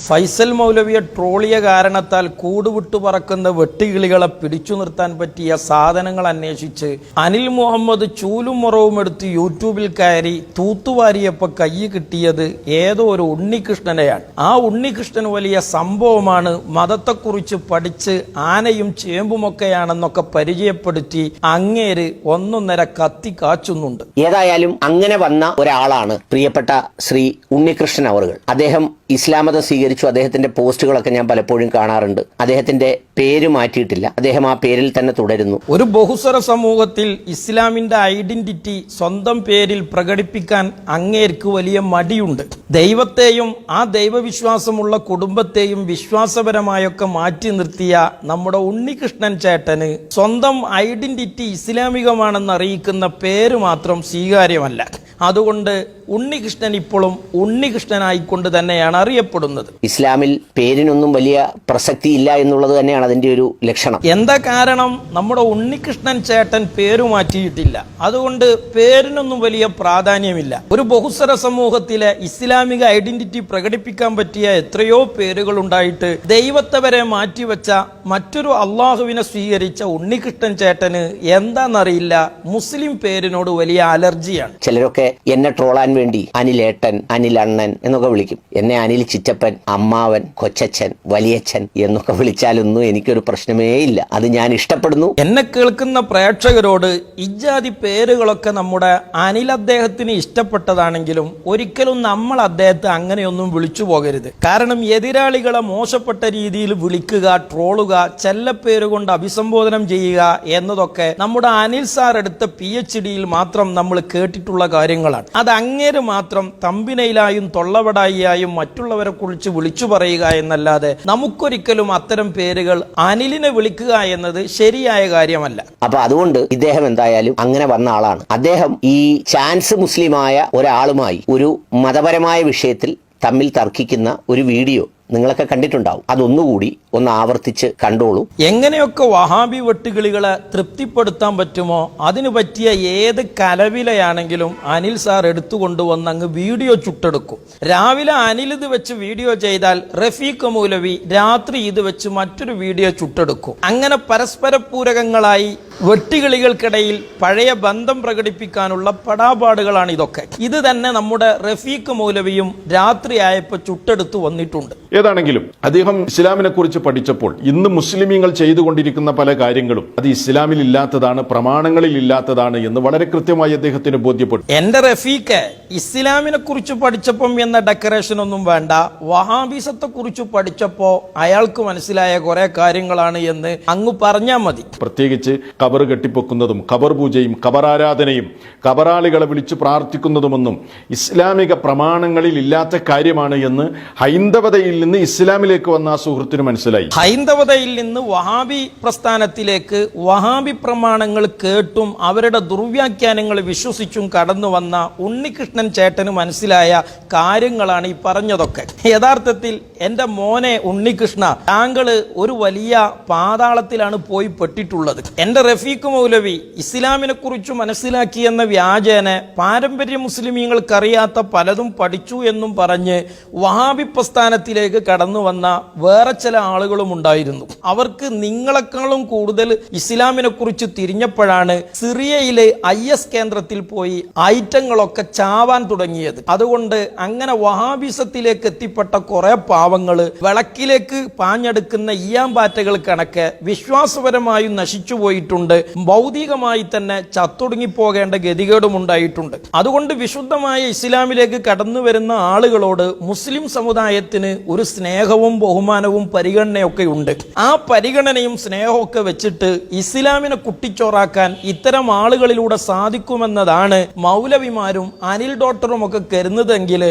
ഫൈസൽ മൗലവിയെ ട്രോളിയ കാരണത്താൽ കൂടുവിട്ടു പറക്കുന്ന വെട്ടുകിളികളെ പിടിച്ചു നിർത്താൻ പറ്റിയ സാധനങ്ങൾ അന്വേഷിച്ച് അനിൽ മുഹമ്മദ് ചൂലും മുറവും എടുത്ത് യൂട്യൂബിൽ കയറി തൂത്തുവാരിയപ്പോൾ കൈ കിട്ടിയത് ഏതോ ഒരു ഉണ്ണികൃഷ്ണനെയാണ്. ആ ഉണ്ണികൃഷ്ണൻ വലിയ സംഭവമാണ്, മതത്തെക്കുറിച്ച് പഠിച്ച് ആനയും ചേമ്പുമൊക്കെയാണെന്നൊക്കെ പരിചയപ്പെടുത്തി അങ്ങേര് ഒന്നൊന്നര കത്തി കാച്ചുന്നുണ്ട്. ഏതായാലും അങ്ങനെ വന്ന ഒരാളാണ് പ്രിയപ്പെട്ട ശ്രീ ഉണ്ണികൃഷ്ണൻ അവറുകൾ. അദ്ദേഹം ഇസ്ലാം മതം സ്വീകരിച്ചു. അദ്ദേഹത്തിന്റെ പോസ്റ്റുകളൊക്കെ ഞാൻ പലപ്പോഴും കാണാറുണ്ട്. അദ്ദേഹത്തിന്റെ പേര് മാറ്റിയിട്ടില്ല, അദ്ദേഹം ആ പേരിൽ തന്നെ തുടരുന്നു. ഒരു ബഹുസ്വര സമൂഹത്തിൽ ഇസ്ലാമിന്റെ ഐഡന്റിറ്റി സ്വന്തം പേരിൽ പ്രകടിപ്പിക്കാൻ അങ്ങേർക്ക് വലിയ മടിയുണ്ട്. ദൈവത്തെയും ആ ദൈവവിശ്വാസമുള്ള കുടുംബത്തെയും വിശ്വാസപരമായൊക്കെ മാറ്റി നിർത്തിയ നമ്മുടെ ഉണ്ണികൃഷ്ണൻ ചേട്ടന് സ്വന്തം ഐഡന്റിറ്റി ഇസ്ലാമികമാണെന്ന് അറിയിക്കുന്ന പേര് മാത്രം സ്വീകാര്യമല്ല. അതുകൊണ്ട് ഉണ്ണികൃഷ്ണൻ ഇപ്പോഴും ഉണ്ണികൃഷ്ണനായിക്കൊണ്ട് തന്നെയാണ് അറിയപ്പെടുന്നത്. ഇസ്ലാമിൽ പേരിനൊന്നും വലിയ പ്രസക്തി ഇല്ല എന്നുള്ളത് തന്നെയാണ് അതിന്റെ ഒരു ലക്ഷണം. എന്താ കാരണം? നമ്മുടെ ഉണ്ണികൃഷ്ണൻ ചേട്ടൻ പേരു മാറ്റിയിട്ടില്ല, അതുകൊണ്ട് പേരിനൊന്നും വലിയ പ്രാധാന്യമില്ല. ഒരു ബഹുസ്വര സമൂഹത്തിലെ ഇസ്ലാമിക ഐഡന്റിറ്റി പ്രകടിപ്പിക്കാൻ പറ്റിയ എത്രയോ പേരുകൾ ഉണ്ടായിട്ട് ദൈവത്തെ വരെ മാറ്റിവെച്ച മറ്റൊരു അള്ളാഹുവിനെ സ്വീകരിച്ച ഉണ്ണികൃഷ്ണൻ ചേട്ടന് എന്താണെന്നറിയില്ല, മുസ്ലിം പേരിനോട് വലിയ അലർജിയാണ്. ചിലരൊക്കെ എന്നെ ട്രോളാൻ വേണ്ടി അനിലേട്ടൻ, അനിലണ്ണൻ എന്നൊക്കെ വിളിക്കും. എന്നെ അനിൽ ചിറ്റപ്പൻ, അമ്മാവൻ, കൊച്ചച്ഛൻ, വലിയച്ഛൻ എന്നൊക്കെ വിളിച്ചാലൊന്നും എനിക്കൊരു പ്രശ്നമേ ഇല്ല. അത് ഞാൻ ഇഷ്ടപ്പെടുന്നു. എന്നെ കേൾക്കുന്ന പ്രേക്ഷകരോട് ഇജാതി പേരുകളൊക്കെ നമ്മുടെ അനിൽ അദ്ദേഹത്തിന് ഇഷ്ടപ്പെട്ടതാണെങ്കിലും ഒരിക്കലും നമ്മൾ അദ്ദേഹത്തെ അങ്ങനെയൊന്നും വിളിച്ചു പോകരുത്. കാരണം എതിരാളികളെ മോശപ്പെട്ട രീതിയിൽ വിളിക്കുക, ട്രോളുക, ചെല്ലപ്പേര് കൊണ്ട് അഭിസംബോധനം ചെയ്യുക എന്നതൊക്കെ നമ്മുടെ അനിൽ സാർ എടുത്ത PhDയിൽ മാത്രം നമ്മൾ കേട്ടിട്ടുള്ള കാര്യങ്ങളാണ്. അത് അങ്ങേര് മാത്രം തമ്പിനയിലായും തൊള്ളവടായിയായും മറ്റുള്ളവരെ കുറിച്ച് വിളിച്ചു പറയുക എന്നല്ലാതെ നമുക്കൊരിക്കലും അത്തരം പേരുകൾ അനിലിനെ വിളിക്കുക എന്നത് ശരിയായ കാര്യമല്ല. അപ്പൊ അതുകൊണ്ട് ഇദ്ദേഹം എന്തായാലും അങ്ങനെ വന്ന ആളാണ്. അദ്ദേഹം ഈ ചാൻസ് മുസ്ലിമായ ഒരാളുമായി ഒരു മതപരമായ വിഷയത്തിൽ തമ്മിൽ തർക്കിക്കുന്ന ഒരു വീഡിയോ നിങ്ങളൊക്കെ കണ്ടിട്ടുണ്ടാവും. അതൊന്നുകൂടി ഒന്ന് ആവർത്തിച്ച് കണ്ടോളൂ. എങ്ങനെയൊക്കെ വഹാബി വെട്ടുകിളികളെ തൃപ്തിപ്പെടുത്താൻ പറ്റുമോ അതിന് പറ്റിയ ഏത് കലവിലയാണെങ്കിലും അനിൽ സാർ എടുത്തുകൊണ്ടുവന്ന് അങ്ങ് വീഡിയോ ചുട്ടെടുക്കും. രാവിലെ അനിൽ ഇത് വെച്ച് വീഡിയോ ചെയ്താൽ റഫീഖ് മൗലവി രാത്രി ഇത് വെച്ച് മറ്റൊരു വീഡിയോ ചുട്ടെടുക്കും. അങ്ങനെ പരസ്പര പൂരകങ്ങളായി വെട്ടുകിളികൾക്കിടയിൽ പഴയ ബന്ധം പ്രകടിപ്പിക്കാനുള്ള പടാപാടുകളാണ് ഇതൊക്കെ. ഇത് തന്നെ നമ്മുടെ റഫീഖ് മൗലവിയും രാത്രിയായപ്പോൾ ചുട്ടെടുത്ത് വന്നിട്ടുണ്ട്. ഏതാണെങ്കിലും അദ്ദേഹം ഇസ്ലാമിനെ കുറിച്ച് പഠിച്ചപ്പോൾ ഇന്ന് മുസ്ലിമീങ്ങൾ ചെയ്തുകൊണ്ടിരിക്കുന്ന പല കാര്യങ്ങളും അത് ഇസ്ലാമിൽ ഇല്ലാത്തതാണ്, പ്രമാണങ്ങളിൽ ഇല്ലാത്തതാണ് എന്ന് വളരെ കൃത്യമായി അദ്ദേഹത്തിന് ബോധ്യപ്പെട്ടു. എന്റെ റഫീഖ് ഇസ്ലാമിനെ കുറിച്ച് പഠിച്ചപ്പം എന്ന ഡെക്കറേഷൻ ഒന്നും വേണ്ട, വഹാബിസത്തെ കുറിച്ച് പഠിച്ചപ്പോ അയാൾക്ക് മനസ്സിലായ കുറെ കാര്യങ്ങളാണ് എന്ന് അങ്ങ് പറഞ്ഞാൽ മതി. പ്രത്യേകിച്ച് ഖബർ കെട്ടിപ്പൊക്കുന്നതും ഖബർ പൂജയും ഖബറാരാധനയും ഖബറാളികളെ വിളിച്ചു പ്രാർത്ഥിക്കുന്നതുമൊന്നും ഇസ്ലാമിക പ്രമാണങ്ങളിൽ ഇല്ലാത്ത കാര്യമാണ് എന്ന് ഹൈന്ദവതയിൽ നിന്ന് ഇസ്ലാമിലേക്ക് വന്ന ആ സുഹൃത്തിന് മനസ്സിലായി. ഹൈന്ദവതയിൽ നിന്ന് വഹാബി പ്രസ്ഥാനത്തിലേക്ക് വഹാബി പ്രമാണങ്ങൾ കേട്ടും അവരുടെ ദുർവ്യാഖ്യാനങ്ങൾ വിശ്വസിച്ചും കടന്നു വന്ന ഉണ്ണികൃഷ്ണൻ ചേട്ടന് മനസ്സിലായ കാര്യങ്ങളാണ് ഈ പറഞ്ഞതൊക്കെ. യഥാർത്ഥത്തിൽ എന്റെ മോനെ ഉണ്ണികൃഷ്ണ, താങ്കള് ഒരു വലിയ പാതാളത്തിലാണ് പോയി പെട്ടിട്ടുള്ളത്. എന്റെ റഫീഖ് മൗലവി ഇസ്ലാമിനെ കുറിച്ച് മനസ്സിലാക്കിയെന്ന വ്യാജേന പാരമ്പര്യ മുസ്ലിമീങ്ങൾക്കറിയാത്ത പലതും പഠിച്ചു എന്നും പറഞ്ഞ് വഹാബി പ്രസ്ഥാനത്തിലേക്ക് കടന്നു വന്ന വേറെ ചില ആളുകളും ഉണ്ടായിരുന്നു. അവർക്ക് നിങ്ങളെക്കാളും കൂടുതൽ ഇസ്ലാമിനെ കുറിച്ച് തിരിഞ്ഞപ്പോഴാണ് സിറിയയിലെ IS കേന്ദ്രത്തിൽ പോയി ഐറ്റങ്ങളൊക്കെ ചാവാൻ തുടങ്ങിയത്. അതുകൊണ്ട് അങ്ങനെ വഹാബിസത്തിലേക്ക് എത്തിപ്പെട്ട കുറെ പാവങ്ങള് വിളക്കിലേക്ക് പാഞ്ഞെടുക്കുന്ന ഈയാമ്പാറ്റകൾ കണക്കെ വിശ്വാസപരമായും നശിച്ചു പോയിട്ടുണ്ട്, ഭൗതികമായി തന്നെ ചത്തൊടുങ്ങിപ്പോകേണ്ട ഗതികേടും ഉണ്ടായിട്ടുണ്ട്. അതുകൊണ്ട് വിശുദ്ധമായ ഇസ്ലാമിലേക്ക് കടന്നു വരുന്ന ആളുകളോട് മുസ്ലിം സമുദായത്തിന് ഒരു സ്നേഹവും ബഹുമാനവും പരിഗണനയൊക്കെ ഉണ്ട്. ആ പരിഗണനയും സ്നേഹവും ഒക്കെ വെച്ചിട്ട് ഇസ്ലാമിനെ കുട്ടിച്ചോറാക്കാൻ ഇത്തരം ആളുകളിലൂടെ സാധിക്കുമെന്നതാണ് മൗലവിമാരും അനിൽ ഡോക്ടറും ഒക്കെ കരുതുന്നതെങ്കിൽ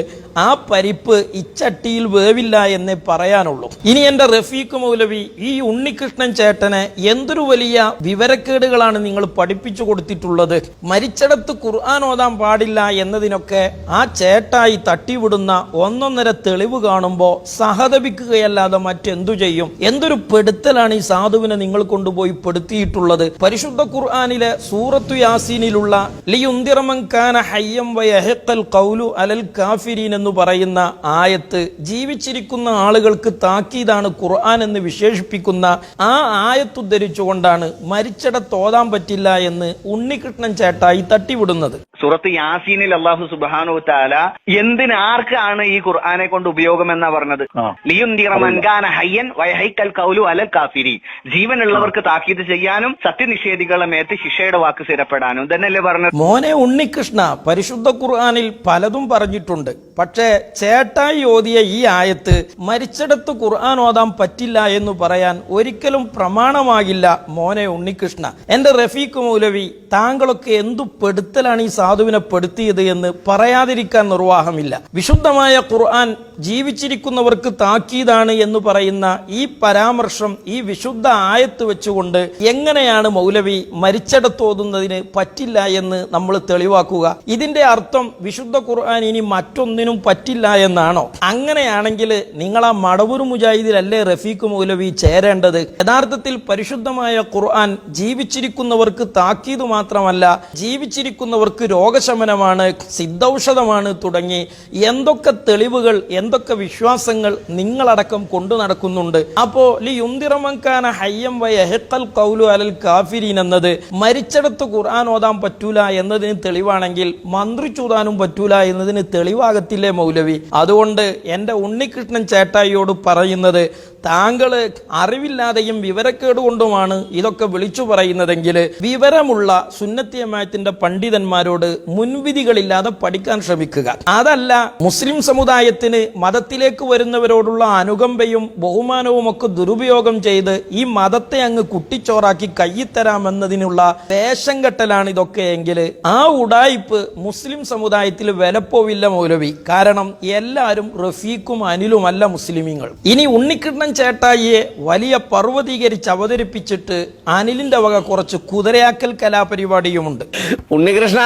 ആ പരിപ്പ് ഇച്ചട്ടിയിൽ വേവില്ല എന്നേ പറയാനുള്ളൂ. ഇനി എന്റെ റഫീഖ് മൗലവി ഈ ഉണ്ണികൃഷ്ണൻ ചേട്ടനെ എന്തൊരു വലിയ വിവരക്കേടുകളാണ് നിങ്ങൾ പഠിപ്പിച്ചു കൊടുത്തിട്ടുള്ളത്. മരിച്ചിടത്ത് ഖുർആൻ ഓതാൻ പാടില്ല എന്നതിനൊക്കെ ആ ചേട്ടായി തട്ടിവിടുന്ന ഒന്നൊന്നര തെളിവ് കാണുമ്പോൾ സഹതപിക്കുകയല്ലാതെ മറ്റെന്തു ചെയ്യും? എന്തൊരു പെടുത്തലാണ് ഈ സാധുവിനെ നിങ്ങൾ കൊണ്ടുപോയി പെടുത്തിയിട്ടുള്ളത്. പരിശുദ്ധ ഖുർആനിലെ സൂറത്തു യാസീനിലുള്ള ലിയുൻദിറ മൻ കാന ഹയ്യം വയഹഖൽ ഖൗലു അലൽ കാഫിരീൻ എന്ന് പറയുന്ന ആയത്ത് ജീവിച്ചിരിക്കുന്ന ആളുകൾക്ക് താക്കീതാണ് ഖുർആൻ എന്ന് വിശേഷിപ്പിക്കുന്ന ആ ആയത്ത് ഉദ്ധരിച്ചുകൊണ്ടാണ് മരിച്ചിടത്ത് ഓതാൻ പറ്റില്ല എന്ന് ഉണ്ണികൃഷ്ണൻ ചേട്ടായി തട്ടിവിടുന്നത്. സൂറത്ത് യാസീനിൽ അല്ലാഹു സുബ്ഹാനഹു വതആല എന്തിനാർക്കാണ് ഈ ഖുർആനെ കൊണ്ട് ഉപയോഗം എന്നാ പറഞ്ഞത്? ലിയുൻദിറ മൻ കാന ഹയ്യൻ വയഹഖൽ ഖൗലു അലൽ കാഫിരീൻ, ജീവനുള്ളവർക്ക് താക്കീത് ചെയ്യാനും സത്യനിഷേധികളുടെ മേത്ത് ശിക്ഷയുടെ വാക്ക് സ്ഥിരപ്പെടാനും തന്നെയല്ലേ പറഞ്ഞത്? മോനെ ഉണ്ണികൃഷ്ണ, പരിശുദ്ധ ഖുർആനിൽ പലതും പറഞ്ഞിട്ടുണ്ട്. പക്ഷേ ചേട്ടായി ഓതിയ ഈ ആയത്ത് മരിച്ചിടത്ത് ഖുർആൻ ഓതാൻ പറ്റില്ല എന്ന് പറയാൻ ഒരിക്കലും പ്രമാണമാകില്ല. മോനെ ഉണ്ണികൃഷ്ണ, എന്റെ റഫീഖ് മൗലവി, താങ്കളൊക്കെ എന്തു പെടുത്തലാണ് ഈ സാധുവിനെ പെടുത്തിയത് എന്ന് പറയാതിരിക്കാൻ നിർവാഹമില്ല. വിശുദ്ധമായ ഖുർആൻ ജീവിച്ചിരിക്കുന്നവർക്ക് താക്കീതാണ് എന്ന് പറയുന്ന ഈ പരാമർശം, ഈ വിശുദ്ധ ആയത്ത് വെച്ചുകൊണ്ട് എങ്ങനെയാണ് മൗലവി മരിച്ചിടത്ത് ഓതുന്നതിന് പറ്റില്ല എന്ന് നമ്മൾ തെളിവാക്കുക? ഇതിന്റെ അർത്ഥം വിശുദ്ധ ഖുർആൻ ഇനി മറ്റൊന്നിനും പറ്റില്ല എന്നാണോ? അങ്ങനെയാണെങ്കിൽ നിങ്ങൾ ആ മടവൂർ മുജാഹിദിലല്ലേ റഫീഖ് മൗലവി ചേരേണ്ടത്? യഥാർത്ഥത്തിൽ പരിശുദ്ധമായ ഖുർആൻ ജീവിച്ചിരിക്കുന്നവർക്ക് താക്കീത് മാത്രമല്ല, ജീവിച്ചിരിക്കുന്നവർക്ക് രോഗശമനമാണ്, സിദ്ധൌഷധമാണ് തുടങ്ങി എന്തൊക്കെ തെളിവുകൾ, എന്തൊക്കെ വിശ്വാസങ്ങൾ നിങ്ങളടക്കം കൊണ്ടു നടക്കുന്നുണ്ട്. അപ്പോ ലിയുൻദിറ മൻ കാന ഹയ്യം വയഹഖൽ ഖൗലു അലൽ കാഫിരീൻ എന്നത് മരിച്ചിടത്ത് ഖുർആൻ ഓതാൻ പറ്റൂല എന്നതിന് തെളിവാണെങ്കിൽ മന്ത്രിച്ചൂതാനും പറ്റൂല എന്നതിന് തെളിവാകത്തില്ലേ മൗലവി? അതുകൊണ്ട് എന്റെ ഉണ്ണികൃഷ്ണൻ ചേട്ടായിയോട് പറയുന്നത്, താങ്കള് അറിവില്ലാതെയും വിവരക്കേടുകൊണ്ടുമാണ് ഇതൊക്കെ വിളിച്ചു പറയുന്നതെങ്കിൽ വിവരമുള്ള സുന്നത്തി ജമാഅത്തിന്റെ പണ്ഡിതന്മാരോട് മുൻവിധികളില്ലാതെ പഠിക്കാൻ ശ്രമിക്കുക. അതല്ല മുസ്ലിം സമുദായത്തിന് മതത്തിലേക്ക് വരുന്നവരോടുള്ള അനുകമ്പയും ബഹുമാനവും ഒക്കെ ദുരുപയോഗം ചെയ്ത് ഈ മതത്തെ അങ്ങ് കുട്ടിച്ചോറാക്കി കയ്യിത്തരാമെന്നതിനുള്ള വേഷം കെട്ടലാണ് ഇതൊക്കെ എങ്കിൽ ആ ഉഡായിപ്പ് മുസ്ലിം സമുദായത്തിൽ വിലപ്പോവില്ല മൗലവി. കാരണം എല്ലാവരും റഫീഖും അനിലുമല്ല മുസ്ലിമീങ്ങൾ. ഇനി ഉണ്ണികൃഷ്ണൻ ചേട്ടായിയെ വലിയ പർവ്വതീകരിച്ച് അവതരിപ്പിച്ചിട്ട് അനിലിന്റെ വക കുറച്ച് കുതിരയാക്കൽ കലാപരിപാടിയുമുണ്ട്. ഉണ്ണികൃഷ്ണ,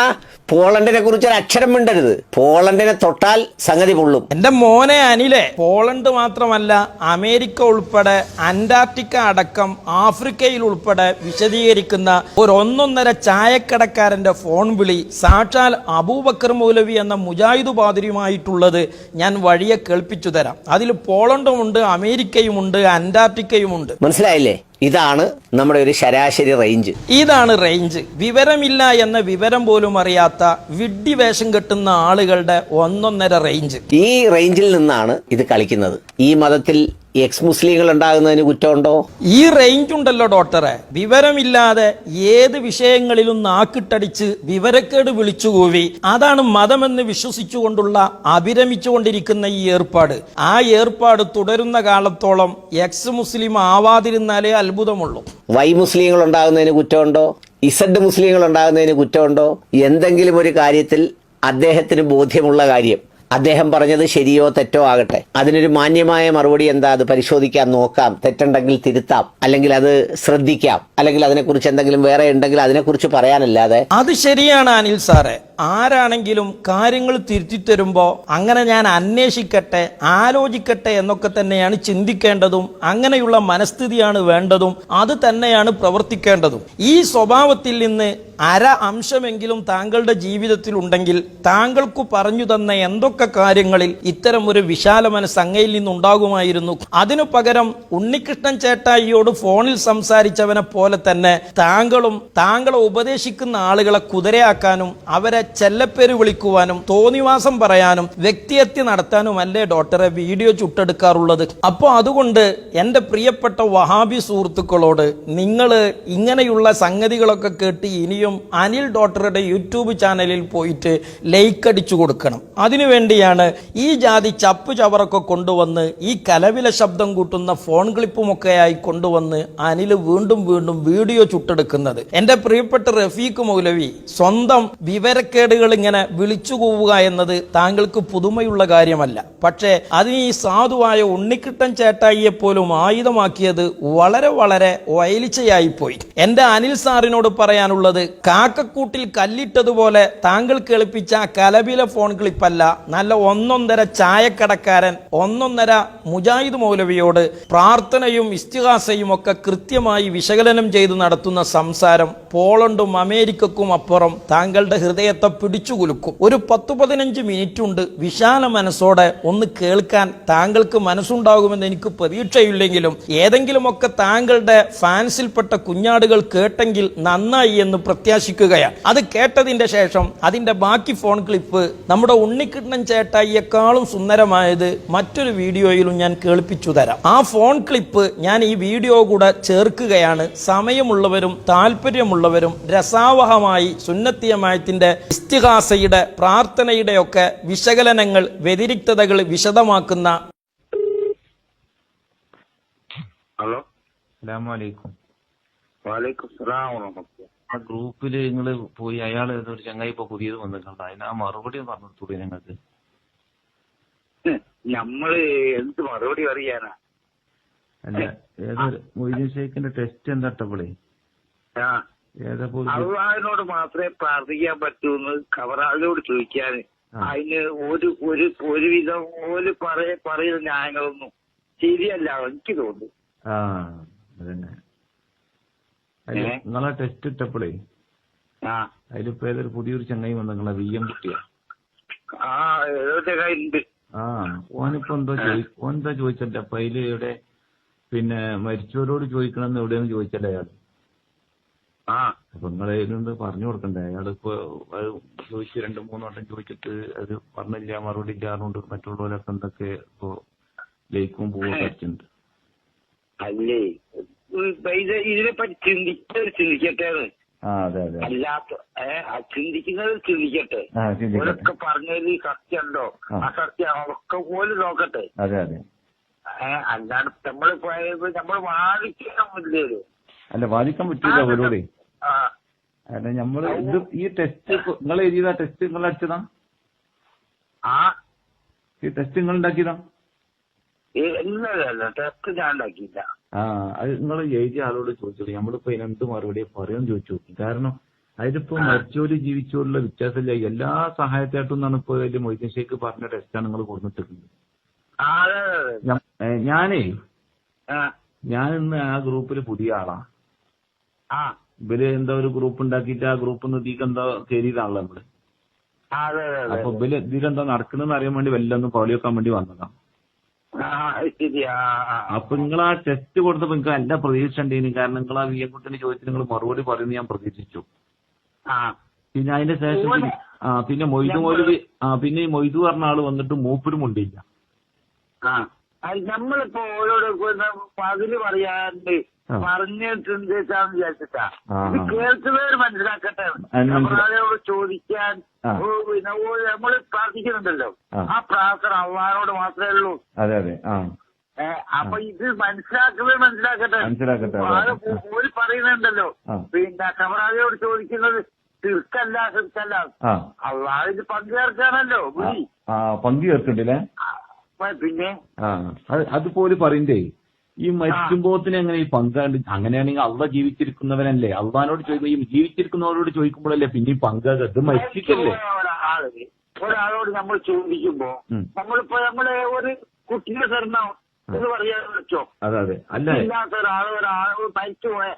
പോളണ്ടിനെ കുറിച്ച് ഒരു അക്ഷരം മിണ്ടരുത്. പോളണ്ടിനെ തൊട്ടാൽ സംഗതി പൊള്ളും. എന്റെ മോനെ അനിലെ, പോളണ്ട് മാത്രമല്ല അമേരിക്ക ഉൾപ്പെടെ അന്റാർട്ടിക്ക അടക്കം ആഫ്രിക്കയിൽ ഉൾപ്പെടെ വിശദീകരിക്കുന്ന ഒരു ഒന്നൊന്നര ചായക്കടക്കാരന്റെ ഫോൺ വിളി സാക്ഷാൽ അബൂബക്കർ മൗലവി എന്ന മുജാഹിദ് പാതിരിയുമായിട്ടുള്ളത് ഞാൻ വഴിയെ കേൾപ്പിച്ചു തരാം. അതിൽ പോളണ്ടുമുണ്ട്, അമേരിക്കയുമുണ്ട്, അന്റാർട്ടിക്കയുമുണ്ട്. മനസ്സിലായില്ലേ? ഇതാണ് നമ്മുടെ ഒരു ശരാശരി റേഞ്ച്. ഇതാണ് റേഞ്ച്. വിവരമില്ല എന്ന വിവരം പോലും അറിയാത്ത വിഡ്ഢി വേഷം കെട്ടുന്ന ആളുകളുടെ ഒന്നൊന്നര റേഞ്ച്. ഈ റേഞ്ചിൽ നിന്നാണ് ഇത് കളിക്കുന്നത്. ഈ മതത്തിൽ എക്സ് മുസ്ലിങ്ങൾ ഉണ്ടാകുന്നതിന് കുറ്റമുണ്ടോ? ഈ റേഞ്ച് ഉണ്ടല്ലോ ഡോക്ടറെ. വിവരമില്ലാതെ ഏത് വിഷയങ്ങളിലും നാക്കിട്ടടിച്ച് വിവരക്കേട് വിളിച്ചുകൂവി അതാണ് മതമെന്ന് വിശ്വസിച്ചുകൊണ്ടുള്ള അഭിരമിച്ചുകൊണ്ടിരിക്കുന്ന ഈ ഏർപ്പാട്. ആ ഏർപ്പാട് തുടരുന്ന കാലത്തോളം എക്സ് മുസ്ലിം ആവാതിരുന്നാലേ അത്ഭുതമുള്ളൂ. വൈ മുസ്ലിങ്ങൾ ഉണ്ടാകുന്നതിന് കുറ്റമുണ്ടോ? ഇസഡ് മുസ്ലിങ്ങൾ ഉണ്ടാകുന്നതിന് കുറ്റമുണ്ടോ? എന്തെങ്കിലും ഒരു കാര്യത്തിൽ അദ്ദേഹത്തിന് ബോധ്യമുള്ള കാര്യം, അദ്ദേഹം പറഞ്ഞത് ശരിയോ തെറ്റോ ആകട്ടെ, അതിനൊരു മാന്യമായ മറുപടി എന്താ? അത് പരിശോധിക്കാം, നോക്കാം, തെറ്റുണ്ടെങ്കിൽ തിരുത്താം, അല്ലെങ്കിൽ അത് ശ്രദ്ധിക്കാം, അല്ലെങ്കിൽ അതിനെക്കുറിച്ച് എന്തെങ്കിലും വേറെ ഉണ്ടെങ്കിൽ അതിനെക്കുറിച്ച് പറയാനല്ലാതെ. അത് ശരിയാണ് അനിൽ സാറേ. ആരാണെങ്കിലും കാര്യങ്ങൾ തിരുത്തി തരുമ്പോൾ അങ്ങനെ ഞാൻ അന്വേഷിക്കട്ടെ, ആലോചിക്കട്ടെ എന്നൊക്കെ തന്നെയാണ് ചിന്തിക്കേണ്ടതും. അങ്ങനെയുള്ള മനസ്ഥിതിയാണ് വേണ്ടതും. അത് തന്നെയാണ് പ്രവർത്തിക്കേണ്ടതും. ഈ സ്വഭാവത്തിൽ നിന്ന് അര അംശമെങ്കിലും താങ്കളുടെ ജീവിതത്തിൽ ഉണ്ടെങ്കിൽ താങ്കൾക്ക് പറഞ്ഞു തന്ന എന്തൊക്കെ കാര്യങ്ങളിൽ ഇത്തരം ഒരു വിശാല മനസ്സ് അങ്ങയിൽ നിന്നുണ്ടാകുമായിരുന്നു. അതിനു പകരം ഉണ്ണികൃഷ്ണൻ ചേട്ടായിയോട് ഫോണിൽ സംസാരിച്ചവനെ പോലെ തന്നെ താങ്കളും താങ്കളെ ഉപദേശിക്കുന്ന ആളുകളെ കുതിരയാക്കാനും അവരെ ചെല്ലപ്പേര് വിളിക്കുവാനും തോന്നിവാസം പറയാനും വ്യക്തിഹത്യ നടത്താനും അല്ലേ ഡോക്ടറെ വീഡിയോ ചുട്ടെടുക്കാറുള്ളത്? അപ്പോൾ അതുകൊണ്ട് എൻ്റെ പ്രിയപ്പെട്ട വഹാബി സുഹൃത്തുക്കളോട് നിങ്ങൾ ഇങ്ങനെയുള്ള സംഗതികളൊക്കെ കേട്ട് ഇനിയും അനിൽ ഡോക്ടറുടെ യൂട്യൂബ് ചാനലിൽ പോയിട്ട് ലൈക്ക് അടിച്ചു കൊടുക്കണം. അതിനുവേണ്ടി വേണ്ടിയാണ് ഈ ജാതി ചപ്പു ചവറൊക്കെ കൊണ്ടുവന്ന് ഈ കലവില ശബ്ദം കൂട്ടുന്ന ഫോൺ ക്ലിപ്പുമൊക്കെയായി കൊണ്ടുവന്ന് അനിൽ വീണ്ടും വീണ്ടും വീഡിയോ ചുട്ടെടുക്കുന്നത്? എന്റെ പ്രിയപ്പെട്ട റഫീഖ് മൗലവി, സ്വന്തം വിവരക്കേടുകൾ ഇങ്ങനെ വിളിച്ചു കൂവുക എന്നത് താങ്കൾക്ക് പുതുമയുള്ള കാര്യമല്ല. പക്ഷേ അതിന് ഈ സാധുവായ ഉണ്ണിക്കിട്ടൻ ചേട്ടായിയെ പോലും ആയുധമാക്കിയത് വളരെ വളരെ വയലിച്ചയായിപ്പോയി. എന്റെ അനിൽ സാറിനോട് പറയാനുള്ളത്, കാക്കക്കൂട്ടിൽ കല്ലിട്ടതുപോലെ താങ്കൾ കേൾപ്പിച്ച കലബില ഫോൺ ക്ലിപ്പല്ല, നല്ല ഒന്നൊന്നര ചായക്കടക്കാരൻ, ഒന്നൊന്നര മുജാഹിദ് മൗലവിയോട് പ്രാർത്ഥനയും ഇസ്തിഗാസയും ഒക്കെ കൃത്യമായി വിശകലനം ചെയ്ത് നടത്തുന്ന സംസാരം പോളണ്ടും അമേരിക്കക്കും അപ്പുറം താങ്കളുടെ ഹൃദയത്തെ പിടിച്ചുകുലുക്കും. ഒരു 10-15 മിനിറ്റ് ഉണ്ട് വിശാല മനസ്സോടെ ഒന്ന് കേൾക്കാൻ താങ്കൾക്ക് മനസ്സുണ്ടാകുമെന്ന് എനിക്ക് പ്രതീക്ഷയില്ലെങ്കിലും ഏതെങ്കിലുമൊക്കെ താങ്കളുടെ ഫാൻസിൽപ്പെട്ട കുഞ്ഞാടുകൾ കേട്ടെങ്കിൽ നന്നായി എന്ന് പ്രത്യാശിക്കുകയാണ്. അത് കേട്ടതിന്റെ ശേഷം അതിന്റെ ബാക്കി ഫോൺ ക്ലിപ്പ് നമ്മുടെ ഉണ്ണിക്കിട്ടൻ ചേട്ടായിയെക്കാളും സുന്ദരമായത് മറ്റൊരു വീഡിയോയിലും ഞാൻ കേൾപ്പിച്ചു തരാം. ആ ഫോൺ ക്ലിപ്പ് ഞാൻ ഈ വീഡിയോ കൂടെ ചേർക്കുകയാണ്. സമയമുള്ളവരും താല്പര്യമുള്ളവരും രസാവഹമായി സുന്നത്തിയമായത്തിന്റെ ഇസ്തിഗാസയുടെ പ്രാർത്ഥനയുടെ ഒക്കെ വിശകലനങ്ങൾ വ്യതിരിക്തതകൾ വിശദമാക്കുന്ന. ഹലോ, അസ്സലാമലൈക്കും. വലൈക്കും സലാം. ആ ഗ്രൂപ്പില് നിങ്ങള് പോയി അയാൾ ഒരു ചങ്ങായി ഇപ്പൊ പുതിയത് വന്നിട്ടുണ്ട്, അതിന് ആ മറുപടി പറഞ്ഞു കൊടുത്തൂടെ ഞങ്ങൾക്ക്? നമ്മള് എന്ത് മറുപടി പറയാനാ? അല്ല, ഏതൊരു മൊയ്തീൻ ഷേഖിന്റെ ടെസ്റ്റ് എന്താട്ടപ്പോളേ അള്ളാഹിനോട് മാത്രമേ പ്രാർത്ഥിക്കാൻ പറ്റൂന്ന് ഖബറാളിനോട് ചോദിക്കാന് അതിന് ഒരുവിധം പറയുന്ന ന്യായങ്ങളൊന്നും ശരിയല്ല എനിക്ക് തോന്നുന്നു. അതന്നെ. നിങ്ങളെ ടെസ്റ്റ് ഇട്ടപ്പോളേ അതിലിപ്പോ ഏതൊരു പുതിയൊരു ചങ്ങായി വന്ന നിങ്ങളെ VM കുട്ടിയാ. ഓനിപ്പോ എന്താ ചോദിച്ചല്ലേ അപ്പൊ അതില് എവിടെ പിന്നെ മരിച്ചവരോട് ചോദിക്കണമെന്ന് എവിടെയെന്ന് ചോദിച്ചല്ലേ അയാൾ? അപ്പൊ നിങ്ങളതിലുണ്ട് പറഞ്ഞു കൊടുക്കണ്ടേ? അയാളിപ്പോ അത് ചോദിച്ച് 2-3 വട്ടം ചോദിച്ചിട്ട് അത് പറഞ്ഞില്ല, മറുപടി ഇല്ലാറുണ്ട്. മറ്റുള്ളവരൊക്കെ എന്തൊക്കെ ഇപ്പൊ ലയിക്കും പോവുന്നുണ്ട്. അല്ലേ ഇതിനെപ്പറ്റി ചിന്തിക്കട്ടെ. അതെ അതെ, അല്ലാത്ത ചിന്തിക്കുന്നത് ചിന്തിക്കട്ടെ. ഓരൊക്കെ പറഞ്ഞതിൽ സത്യമുണ്ടോ അസത്യം ഒക്കെ പോലും നോക്കട്ടെ. അതെ അതെ. അല്ലാണ്ട് നമ്മൾ നമ്മൾ വാദിക്കാനില്ലല്ലോ. അല്ല, വാദിക്കാൻ പറ്റൂല അവരോട്. അല്ല, നമ്മള് ഇത് ഈ ടെസ്റ്റ് നിങ്ങൾ എഴുതിയതാ? ടെസ്റ്റ് നിങ്ങൾ അടിച്ചതാ? ഈ ടെസ്റ്റ് നിങ്ങൾ ഉണ്ടാക്കിയതാ? ടെസ്റ്റ് ഞാൻ ഉണ്ടാക്കിയില്ല. അത് നിങ്ങൾ എഴുതിയ ആളോട് ചോദിച്ചോളൂ. നമ്മളിപ്പോ എന്ത് മറുപടി പറയാൻ ചോദിച്ചു നോക്കി. കാരണം അതിലിപ്പോ മരിച്ചോര് ജീവിച്ചോരുള്ള വ്യത്യാസമില്ല. എല്ലാ സഹായത്തായിട്ടും എന്നാണ് ഇപ്പൊ അതിൽ മൊയ്തീൻ ഷേഖ് പറഞ്ഞ ടെസ്റ്റാണ് നിങ്ങൾ കൊടുത്തിട്ടുണ്ട്. ഞാൻ ഇന്ന് ആ ഗ്രൂപ്പിൽ പുതിയ ആളാ. ഇവര് എന്താ ഒരു ഗ്രൂപ്പ് ഉണ്ടാക്കിയിട്ട് ആ ഗ്രൂപ്പിൽ നിന്ന് ഇതിക്ക് എന്താ കയറിയതാണല്ലോ നമ്മള്. അപ്പൊ ഇവര് ഇതിലെന്താ നടക്കുന്നതെന്ന് അറിയാൻ വേണ്ടി വല്ലൊന്നും പൗളി വെക്കാൻ വേണ്ടി വന്നതാണ്. അപ്പൊ നിങ്ങൾ ആ ടെസ്റ്റ് കൊടുത്തപ്പോ നിങ്ങൾക്ക് നല്ല പ്രതീക്ഷ ഉണ്ടേനി. കാരണം നിങ്ങൾ ആ വിയൻകുട്ടിന്റെ ചോദിച്ചിട്ട് നിങ്ങൾ മറുപടി പറയുന്നത് ഞാൻ പ്രതീക്ഷിച്ചു. പിന്നെ അതിന്റെ ശേഷം പിന്നെ മൊയ്തു മൗലവി പിന്നെ ഈ മൊയ്തു പറഞ്ഞ ആള് വന്നിട്ട് മൂപ്പരും ഉണ്ടില്ല. നമ്മളിപ്പോ ഓരോട് പതില് പറയാണ്ട് പറഞ്ഞിട്ടുണ്ട് വിചാരിച്ചിട്ടാ. ഇത് കേൾക്കുന്നവർ മനസ്സിലാക്കട്ടെ. നമ്മളോട് ചോദിക്കാൻ നമ്മള് പ്രാർത്ഥിക്കുന്നുണ്ടല്ലോ, ആ പ്രാർത്ഥന അള്ളാഹിനോട് മാത്രമേ ഉള്ളൂ. അതെ അതെ. അപ്പൊ ഇത് മനസ്സിലാക്കുന്നവർ മനസ്സിലാക്കട്ടെ. ഓര് പറയുന്നുണ്ടല്ലോ പിന്നെ ഖബറാളിയോട് ചോദിക്കുന്നത് തീർക്കല്ല അള്ളാഹിന് പങ്കുചേർക്കാണല്ലോ. പങ്കു ചേർക്കണ്ടല്ലേ? പിന്നെ അതുപോലെ പറയണ്ടേ ഈ മരിക്കുമ്പോത്തിന് എങ്ങനെ ഈ പങ്കാണ്ട്? അങ്ങനെയാണെങ്കിൽ അള്ളാഹ് ജീവിച്ചിരിക്കുന്നവനല്ലേ? അള്ളാഹിനോട് ചോദിക്കുമ്പോ ഈ ജീവിച്ചിരിക്കുന്നവരോട് ചോദിക്കുമ്പോഴല്ലേ പിന്നെ ഈ പങ്കാക? ഇത് മരിച്ചിട്ടല്ലേ? ഒരാളോട് നമ്മൾ ചോദിക്കുമ്പോ നമ്മളിപ്പോ നമ്മളെ ഒരു കുട്ടിയെ തരണം എന്ന് പറയാൻ വെച്ചോ. അതെ അതെ. അല്ല, ഇല്ലാത്ത ഒരാൾ മരിച്ചു പോയ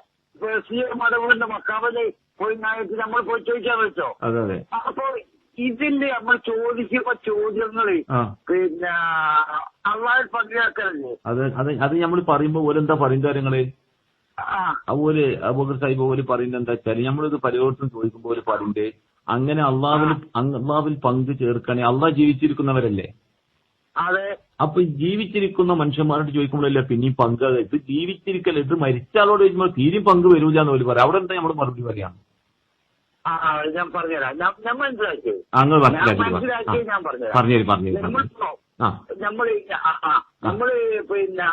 മടവുവിന്റെ മക്കാമല് പോയി നായിട്ട് നമ്മൾ പോയി ചോദിക്കാൻ വെച്ചോ. അതെ അതെ. അപ്പൊ ഇതില് നമ്മൾ ചോദിക്കുമ്പോ ചോദ്യങ്ങള് പിന്നെ അള്ളാഹിൽ പങ്കുചേർക്കലല്ലേ? അത് നമ്മൾ പറയുമ്പോ ഓരെന്താ പറയുന്ന കാര്യങ്ങള് അതുപോലെ അബൂബക്കർ സാഹിബ് പോലെ പറയുന്നത് എന്താ വെച്ചാല് നമ്മളിത് പലരോടത്തും ചോദിക്കുമ്പോൾ ഒരു പറയണ്ടേ അങ്ങനെ അള്ളാഹുവിൽ പങ്കു ചേർക്കണേ. അള്ളാഹ് ജീവിച്ചിരിക്കുന്നവരല്ലേ? അതെ. അപ്പൊ ജീവിച്ചിരിക്കുന്ന മനുഷ്യന്മാരോട് ചോദിക്കുമ്പോഴല്ലേ പിന്നെയും പങ്ക്? ഇത് ജീവിച്ചിരിക്കല്ലേ? ഇത് മരിച്ച ആളോട് ചോദിക്കുമ്പോൾ തീരെയും പങ്ക് വരൂല എന്ന് പോലും പറയാം. അവിടെ എന്താ നമ്മൾ മറുപടി പറയാം? ഞാൻ പറഞ്ഞുതരാം. ഞാൻ മനസ്സിലാക്കിയത് നിങ്ങൾ ഞാൻ മനസ്സിലാക്കി മനസ്സിലാക്കിയത് ഞാൻ പറഞ്ഞുതരാം. പറഞ്ഞു നമ്മളിപ്പോ ആ നമ്മള് പിന്നെ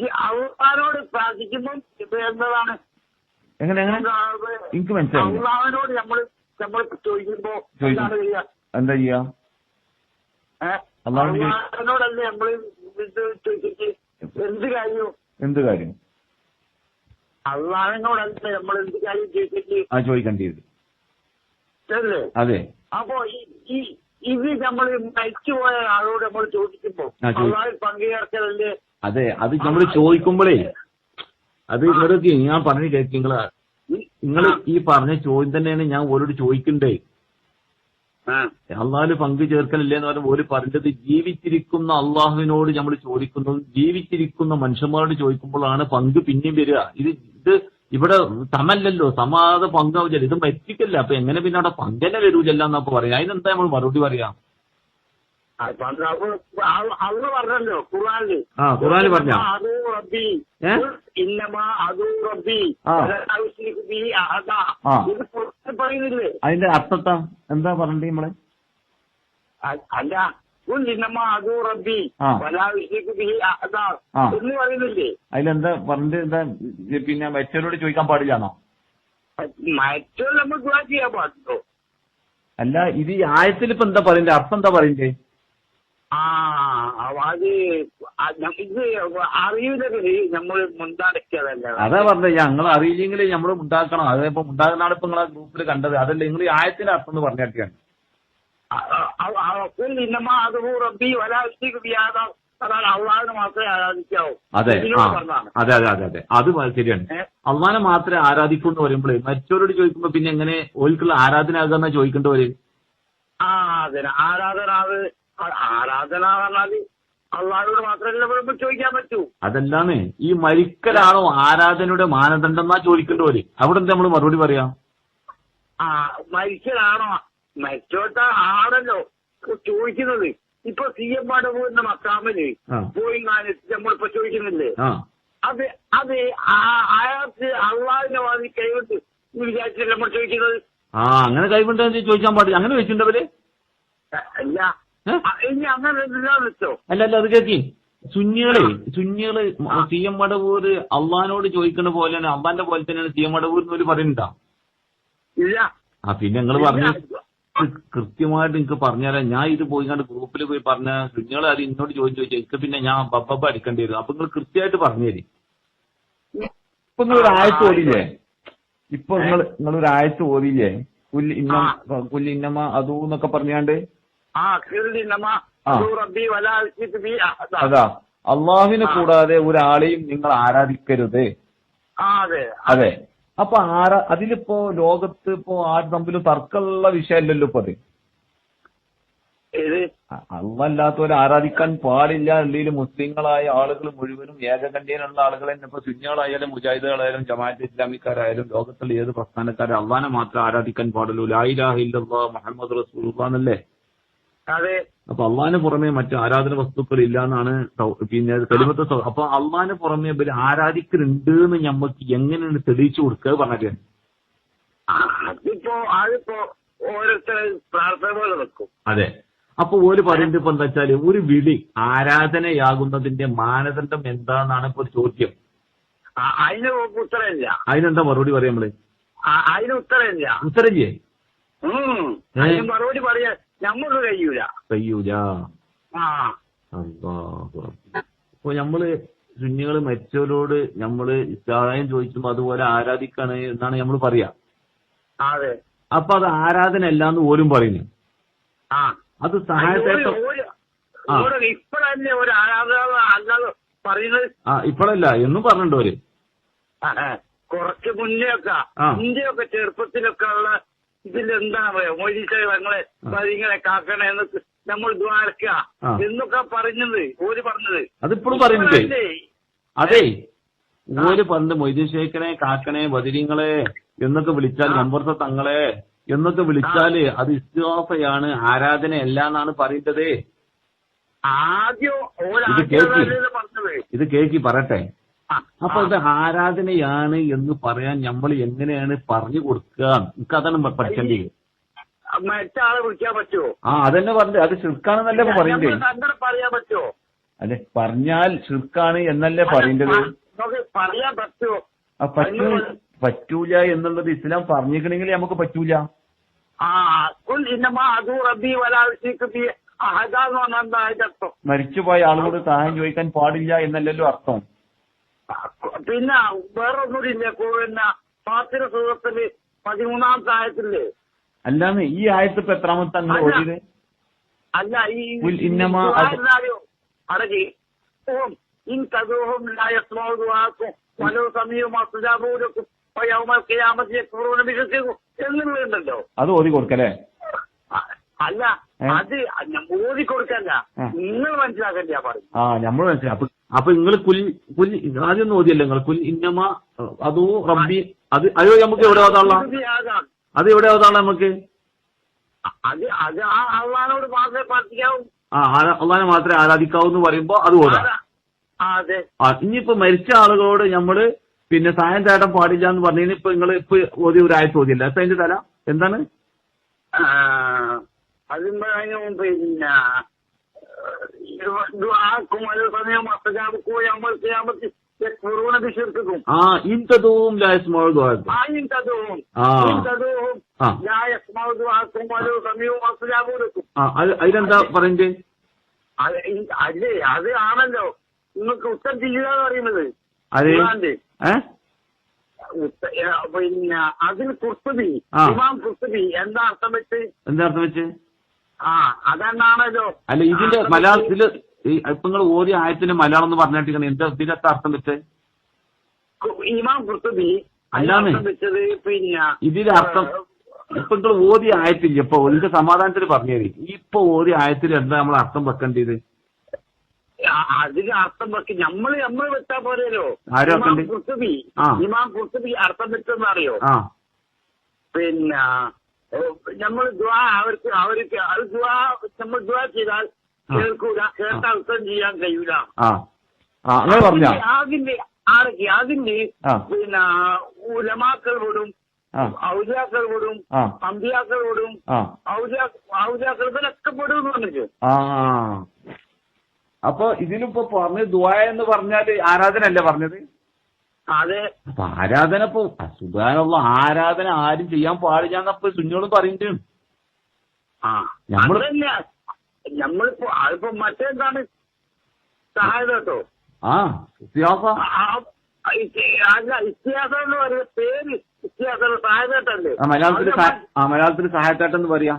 ഈ അള്ളാഹിനോട് പ്രാർത്ഥിക്കുമ്പം ഇപ്പൊ എന്നതാണ് എങ്ങനെ എനിക്ക് മനസ്സിലായി. അള്ളാഹിനോട് നമ്മൾ ചോദിക്കുമ്പോ എന്താണ് ചെയ്യുക? എന്താ ചെയ്യാ? അള്ളാഹിനോടല്ലേ നമ്മള് ഇത് ചോദിച്ചിട്ട് എന്ത് കാര്യം അള്ളാഹിനോടല്ലേ നമ്മൾ എന്ത് കാര്യം ചോദിച്ചിട്ട് ചോദിക്കേണ്ടത് അല്ലേ? അതെ. അപ്പൊ ഇത് നമ്മൾ മരിച്ചുപോയ ആളോട് നമ്മൾ ചോദിക്കുമ്പോ അള്ളാഹിൽ പങ്കുചേർക്കലല്ലേ? അതെ, അത് നമ്മൾ ചോദിക്കുമ്പോഴേ അത് ഇവരൊക്കെ ഞാൻ പറഞ്ഞു കേൾക്കും. നിങ്ങൾ ഈ പറഞ്ഞ ചോദ്യം തന്നെയാണ് ഞാൻ ഓരോട് ചോദിക്കണ്ടേ. അള്ളാഹിൽ പങ്കു ചേർക്കലില്ലേ എന്ന് പറഞ്ഞാൽ ഓര് പറഞ്ഞത് ജീവിച്ചിരിക്കുന്ന അള്ളാഹുവിനോട് നമ്മൾ ചോദിക്കുന്നു, ജീവിച്ചിരിക്കുന്ന മനുഷ്യന്മാരോട് ചോദിക്കുമ്പോഴാണ് പങ്ക് പിന്നെയും വരിക. ഇത് ഇവിടെ സമല്ലല്ലോ, സമാധ പങ്കാവില്ല, ഇത് മരിച്ചിട്ടില്ല. അപ്പൊ എങ്ങനെ പിന്നെ അവിടെ പങ്കന്നെ വരൂല്ല എന്നപ്പോ പറയാം. അതിനെന്താ നമ്മൾ മറുപടി പറയാം? അള്ളാഹ് പറഞ്ഞല്ലോ ഖുർആനില്. ഖുർആനിൽ പറഞ്ഞ പറയുന്നില്ലേ? അതിന്റെ അർത്ഥത്താ എന്താ പറഞ്ഞേ നമ്മളെ? അല്ല എന്ന് പറയുന്നില്ലേ? അതിലെന്താ പറഞ്ഞത്? എന്താ പിന്നെ മറ്റവരോട് ചോദിക്കാൻ പാടില്ലാന്നോ? മറ്റോ നമ്മൾ ദുആ ചെയ്യാൻ പാടുണ്ടോ? അല്ല, ഇത് ഈ ആയത്തിൽ ഇപ്പൊ എന്താ പറയണ്ടേ? അർത്ഥം എന്താ പറയണ്ടേ? അത് ഇത് അറിയില്ലെങ്കിൽ നമ്മൾ മുണ്ടാടക്കിയതല്ല. അതാ പറഞ്ഞത്, ഞങ്ങൾ അറിയില്ലെങ്കിൽ നമ്മൾ ഉണ്ടാക്കണം. അതിപ്പോ ഉണ്ടാകുന്നതാണ് ഇപ്പൊ നിങ്ങളെ ഗ്രൂപ്പിൽ കണ്ടത്. അതല്ല നിങ്ങൾ ഈ ആയത്തിന്റെ അർത്ഥം എന്ന് പറഞ്ഞാൽ അതാണ് അള്ളാഹിനെ മാത്രമേ ആരാധിക്കാവൂ. അതെ അതെ അതെ അതെ അതെ, അത് ശരിയാണ്. അള്ളാഹിനെ മാത്രമേ ആരാധിക്കൂ എന്ന് പറയുമ്പോഴേ മറ്റവരോട് ചോദിക്കുമ്പോ പിന്നെ എങ്ങനെ ഓൽക്കുള്ള ആരാധന ആകുന്ന ചോദിക്കേണ്ടവര്? അതിന് ആരാധന പറഞ്ഞാല് അള്ളാഹിനോട് മാത്രമല്ല ചോദിക്കാൻ പറ്റൂ. അതല്ലാന്ന് ഈ മരിക്കലാണോ ആരാധനയുടെ മാനദണ്ഡം എന്നാ ചോദിക്കേണ്ടവര്? അവിടെ എന്താ നമ്മള് മറുപടി പറയാം? മരിക്കലാണോ? മരിച്ചോട്ട ആണല്ലോ ചോദിക്കുന്നത്. ഇപ്പൊ CM പോകുന്ന മക്കാമില് പോയി നമ്മളിപ്പോ ചോദിക്കുന്നില്ലേ? അത് അയാൾക്ക് അള്ളാഹിന്റെ വാതി കൈവിട്ട് വിചാരിച്ചില്ല നമ്മൾ ചോദിക്കുന്നത്. അങ്ങനെ കൈവിട്ട് ചോദിക്കാൻ പാടില്ല. അങ്ങനെ വെച്ചിട്ടുണ്ടവര്? അല്ല, ഇനി അങ്ങനെ വെച്ചോ? അല്ല, അത് കേൾക്കി. സുന്നികള് CM മടവൂര് അള്ളഹാനോട് ചോദിക്കുന്ന പോലെയാണ്, അള്ളാന്റെ പോലെ തന്നെയാണ് CM മടവൂർ എന്നൊരു പറയുന്നുണ്ടോ? ഇല്ല. പിന്നെ നിങ്ങൾ പറഞ്ഞു കൃത്യമായിട്ട് നിങ്ങൾക്ക് പറഞ്ഞുതരാം. ഞാൻ ഇത് പോയി കണ്ട് ഗ്രൂപ്പിൽ പോയി പറഞ്ഞ നിങ്ങൾ അത് ഇന്നോട് ചോദിച്ചു എനിക്ക് പിന്നെ ഞാൻ ബബ്ബ അടിക്കേണ്ടി വരും. അപ്പൊ നിങ്ങൾ കൃത്യമായിട്ട് പറഞ്ഞു തരും. ഇപ്പൊ നിങ്ങളൊരു ആയത്ത് ഓതില്ലേ? ഇപ്പൊ നിങ്ങളൊരു ആയത്ത് ഓതില്ലേ? കുല്ലിന്നമ അതൂ എന്നൊക്കെ പറഞ്ഞാണ്ട് അതാ അള്ളാഹുവിനെ കൂടാതെ ഒരാളെയും നിങ്ങൾ ആരാധിക്കരുത്. അതെ. അപ്പൊ അതിലിപ്പോ ലോകത്ത് ഇപ്പോ ആര് തമ്മിലും തർക്കമുള്ള വിഷയമല്ലല്ലോ ഇപ്പൊ അത്. അള്ളല്ലാത്തവരെ ആരാധിക്കാൻ പാടില്ല. അല്ലെങ്കിൽ മുസ്ലിങ്ങളായ ആളുകൾ മുഴുവനും ഏകകണ്ഠ്യേനുള്ള ആളുകൾ തന്നെ ഇപ്പൊ സുന്നികളായാലും മുജാഹിദുകളായാലും ജമാഅത്ത് ഇസ്ലാമിക്കാരായാലും ലോകത്തുള്ള ഏത് പ്രസ്ഥാനക്കാരും അള്ളാനെ മാത്രം ആരാധിക്കാൻ പാടുള്ളൂ. ലാ ഇലാഹ ഇല്ലല്ലാഹ് മുഹമ്മദ് റസൂലുള്ളാഹ് എന്നല്ലേ? അപ്പൊ അള്ളാഹിന് പുറമെ മറ്റു ആരാധന വസ്തുക്കൾ ഇല്ല എന്നാണ് പിന്നെ തെളിവത്തെ. അപ്പൊ അള്ളാഹിന് പുറമെ ഇവര് ആരാധിക്കുന്നുണ്ട് എന്ന് ഞമ്മക്ക് എങ്ങനെയാണ് തെളിയിച്ചു കൊടുക്കുക പറഞ്ഞത്? അതെ. അപ്പൊ ഓര് പറയുന്നത് ഇപ്പൊ എന്താ വെച്ചാല് ഒരു വിളി ആരാധനയാകുന്നതിന്റെ മാനദണ്ഡം എന്താന്നാണ് ഇപ്പൊ ചോദ്യം. അതിന് ഉത്തരമില്ല. അതിനെന്താ മറുപടി പറയാം നമ്മള്? അതിന് ഉത്തരമില്ല. ഉത്തരമില്ലേ? മറുപടി പറയാ നമ്മൾക്ക് കഴിയൂല. ഇപ്പൊ നമ്മള് സുന്നികള് മരിച്ചവരോട് നമ്മള് സഹായം ചോദിക്കുമ്പോ അതുപോലെ ആരാധിക്കാണ് എന്നാണ് നമ്മൾ പറയാ. അതെ. അപ്പൊ അത് ആരാധന അല്ലാന്ന് ഓരും പറയുന്നു. അത് സഹായത്തേട്ടം ഇപ്പോഴല്ലേ ഒരു ആരാധന അല്ലാതെ പറയുന്നത്? ഇപ്പോഴല്ല എന്നും പറഞ്ഞിട്ടോര് കുറച്ച് മുന്നേ ഒക്കെ ഇന്ത്യയൊക്കെ ചെറുപ്പത്തിലൊക്കെ ഉള്ള ഇതിലെന്താണ് പറയാ മൊയ്തീസേ ഞങ്ങളെ ഇങ്ങനെ കാക്കണേന്ന് നമ്മൾ ദ്വാരക്ക എന്നൊക്കെ പറഞ്ഞത് ഓര് പറഞ്ഞത്. അതിപ്പോഴും പറയുന്നത്. അതെ, ഓര് പറഞ്ഞ് മൊയ്തീസേക്കനെ കാക്കണേ ബദിരീങ്ങളെ എന്നൊക്കെ വിളിച്ചാൽ നമ്പർത്ത തങ്ങളെ എന്നൊക്കെ വിളിച്ചാല് അത് ഇസ്തിഗാസയാണ്, ആരാധനയല്ല എന്നാണ് പറയുന്നത്. ആദ്യം ഇത് കേക്കി പറയട്ടെ. അപ്പൊ ഇത് ആരാധനയാണ് എന്ന് പറയാൻ നമ്മൾ എങ്ങനെയാണ് പറഞ്ഞു കൊടുക്കുക? എനിക്കതാണ് പഠിക്കേണ്ടത്. മറ്റേ ആളെ വിളിക്കാൻ പറ്റുമോ? അതന്നെ പറഞ്ഞു, അത് ഷിർക്കാണെന്നല്ലേ പറയണ്ടേ? അങ്ങനെ പറയാൻ പറ്റുമോ? അല്ലെ, പറഞ്ഞാൽ ഷിർക്കാണ് എന്നല്ലേ പറയേണ്ടത്? പറയാൻ പറ്റുമോ? പറ്റൂല എന്നുള്ളത് ഇസ്ലാം പറഞ്ഞിരിക്കണമെങ്കിൽ നമുക്ക് പറ്റൂല. മരിച്ചുപോയ ആളുകളോട് സഹായം ചോദിക്കാൻ പാടില്ല എന്നല്ലല്ലോ അർത്ഥം. പിന്നെ വേറൊന്നുകൂടി ഇല്ലേ? പിന്നെ ഫാത്തിഹ സൂറത്തില് 13-ാമത്തെ ആയത്തില്ലേ? അല്ലാന്ന് ഈ ആയത്ത് ഇപ്പൊ എത്രാമത്തെ അങ്ങനെ ഓടിയത്? അല്ല, ഈ അടക്കി എന്നുള്ളതുണ്ടല്ലോ. അത് ഓതി കൊടുക്കല്ലേ? അല്ല, അത് ഓതി കൊടുക്കല്ല, നിങ്ങൾ മനസ്സിലാക്കണ്ട പറയും. നമ്മൾ മനസ്സിലാക്കും. അപ്പൊ നിങ്ങൾ ആദ്യം ഒന്നും ഓതിയല്ലേ നിങ്ങൾ? ഇന്നമ അതോ റബ്ബി, അയ്യോ നമുക്ക് എവിടെ ഓതാള? അത് എവിടെ ഓതാള നമുക്ക്? അത് അള്ളാനോട് മാത്രമേ പ്രാർത്ഥിക്കാവൂ. അള്ളാനെ മാത്രമേ ആരാധിക്കാവൂ എന്ന് പറയുമ്പോ അത് ഓതാ. അതെ. ഇനിയിപ്പോ മരിച്ച ആളുകളോട് നമ്മള് പിന്നെ സഹായം തേടാൻ പാടില്ല എന്ന് പറഞ്ഞു. ഇപ്പൊ നിങ്ങൾ ഇപ്പൊ ഓതിയ ഒരു ആയത്ത് ഓതിയല്ല, അപ്പൊ അതിന്റെ തല എന്താണ്? അതിന് പിന്നെ അതിലെന്താ പറയണ്ടേ? അല്ലേ, അത് ആണല്ലോ നിങ്ങൾക്ക് ഉത്തരം ചെയ്യുക എന്ന് പറയുന്നത്. പിന്നെ അതിന് കുർത്തുബി, ഇമാം കുർത്തുബി എന്താ അർത്ഥം വെച്ച്? അതെന്നാണല്ലോ. അല്ല, ഇതിന്റെ മലയാളത്തില് ഇപ്പൊ നിങ്ങൾ ഓരോ ആയത്തിന്റെ മലയാളം എന്ന് പറഞ്ഞിട്ടിരിക്കണം. എന്താ ഇതിനകത്ത് അർത്ഥം വെച്ചേ? ഇമാം കുർത്തുബി അല്ലാന്ന് വെച്ചത്. പിന്നെ ഇതിന്റെ അർത്ഥം ഇപ്പൊ നിങ്ങൾ ഓതി ആയത്തില്ല. ഇപ്പൊ ഇതിന്റെ സമാധാനത്തിന് പറഞ്ഞേരി, ഇപ്പൊ ഓതി ആയത്തിൽ എന്താ നമ്മൾ അർത്ഥം വെക്കേണ്ടത്? അതിന് അർത്ഥം വെക്കി നമ്മൾ വെച്ചാ പോരല്ലോ. ഇമാം കുർത്തുബി അർത്ഥം വെച്ചെന്ന് അറിയോ? പിന്നെ നമ്മൾ അവർക്ക് അത് നമ്മൾ ദുആ ചെയ്താൽ കേൾക്കൂല, കേട്ടാൽ ഉത്തരം ചെയ്യാൻ കഴിയൂല. അതിന്റെ പിന്നെ ഉലമാക്കളോടും ഔലിയാക്കളോടും അമ്പിയാക്കളോടും ഔലിയാക്കൾ ഇവരൊക്കെ പെടും എന്ന് പറഞ്ഞു. അപ്പൊ ഇതിലിപ്പോ പറഞ്ഞ ദുആ എന്ന് പറഞ്ഞാല് ആരാധന അല്ലേ പറഞ്ഞത്? അതെ. അപ്പൊ ആരാധന ഇപ്പൊ സുബ്ഹാനല്ലാഹ്, ആരാധന ആരും ചെയ്യാൻ പാടില്ല എന്നപ്പോ സുന്നികളും പറയുന്നുണ്ട്. നമ്മളിപ്പോ അതിപ്പോ മറ്റേന്താണ് സഹായത കേട്ടോ. അല്ല, ഇസ്തിഹാസം എന്ന് പറയുന്ന പേര് ഇസ്തിഹാസം സഹായതല്ലേ? മലയാളത്തിൽ സഹായത്താട്ടെന്ന് പറയാ.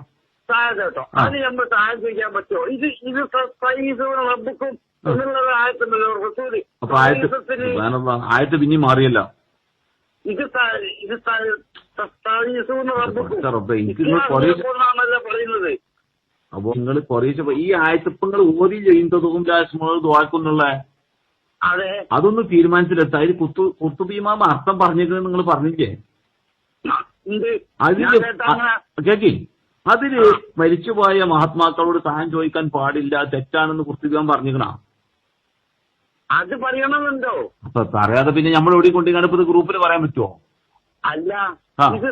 സഹായത കേട്ടോ. അത് നമ്മൾ സഹായം ചെയ്യാൻ പറ്റുമോ? ഇത് റബ്ബുക്കും എന്നുള്ളത് ആയത്തുണ്ടല്ലോ റസൂല്. ആയത്ത് പിന്നെ മാറിയല്ലോ. ഇത് പറയുന്നത്. അപ്പൊ നിങ്ങൾ കുറേശ്ശെ ഈ ആയത്തിപ്പോ നിങ്ങൾ ഓതി ചെയ്യുന്നതും ദ്വാക്കുന്നുള്ള അതെ, അതൊന്ന് തീരുമാനിച്ചിലെത്ത. അതിൽ കുർത്തുബിമാമ അർത്ഥം പറഞ്ഞിരിക്കുന്നത് നിങ്ങൾ പറഞ്ഞില്ലേ? കേക്കി, അതില് മരിച്ചുപോയ മഹാത്മാക്കളോട് സഹായം ചോദിക്കാൻ പാടില്ല, തെറ്റാണെന്ന് കുർത്തുബിമാൻ പറഞ്ഞിരിക്കണ. അത് പറയണമെന്നുണ്ടോ? അപ്പൊ പറയാതെ പിന്നെ നമ്മൾ എവിടെ കൊണ്ടിരിക്കാണ് ഇപ്പൊ ഗ്രൂപ്പിൽ പറയാൻ പറ്റുമോ? അല്ല, ഇത്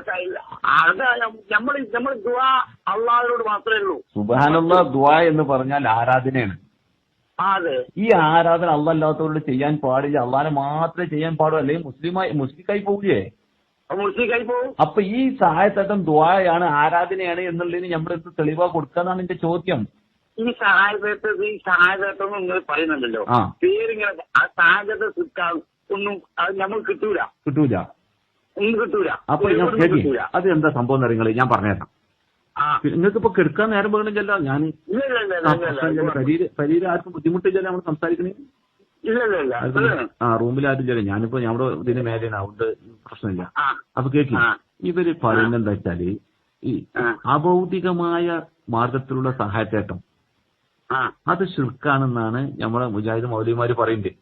നമ്മൾ ദുആ അള്ളാഹുവിനോട് മാത്രമേ ഉള്ളൂ. സുബ്ഹാനല്ലാഹ്, ദുആ എന്ന് പറഞ്ഞാൽ ആരാധനയാണ്. അതെ. ഈ ആരാധന അള്ളാഹല്ലാത്തവരോട് ചെയ്യാൻ പാടില്ല, അള്ളാഹിനെ മാത്രമേ ചെയ്യാൻ പാടുള്ളൂ. അല്ലെങ്കിൽ മുസ്ലിക്കായി പോവില്ലേ? മുസ്ലിക്കായി പോകും. അപ്പൊ ഈ സഹായത്തട്ടം ദുആയാണ്, ആരാധനയാണ് എന്നുള്ളതിന് നമ്മൾ എന്ത് തെളിവാ കൊടുക്കാന്നാണ് എന്റെ ചോദ്യം. ഈ സഹായതത്വം നിങ്ങൾ പറയുന്നുണ്ടല്ലോ, പേരിങ്ങനെ സഹായത്തെ ഒന്നും അത് നമുക്ക് കിട്ടൂല. ഒന്നും കിട്ടൂല. അപ്പൊ അത് എന്താ സംഭവം എന്നറിയങ്ങള് ഞാൻ പറഞ്ഞുതരാം. നിങ്ങൾക്ക് ഇപ്പൊ കെടുക്കാൻ നേരം പോകണില്ലല്ലോ. ഞാൻ ശരീരം ആർക്കും ബുദ്ധിമുട്ടില്ലല്ലോ നമ്മൾ സംസാരിക്കണേ. റൂമിലാരില്ലല്ലോ. ഞാനിപ്പോ ഞമ്മടെ ഇതിന് മേലെയാണ്, അതുകൊണ്ട് പ്രശ്നമില്ല. അപ്പൊ കേൾക്കി, ഇവര് പറയുന്നത് എന്താ വെച്ചാല് ഈ അഭൗതികമായ മാർഗത്തിലുള്ള സഹായത്തേട്ടം അത് ശിർക്കാണെന്നാണ് നമ്മളെ മുജാഹിദ് മൗലവിമാര് പറയുന്നത്.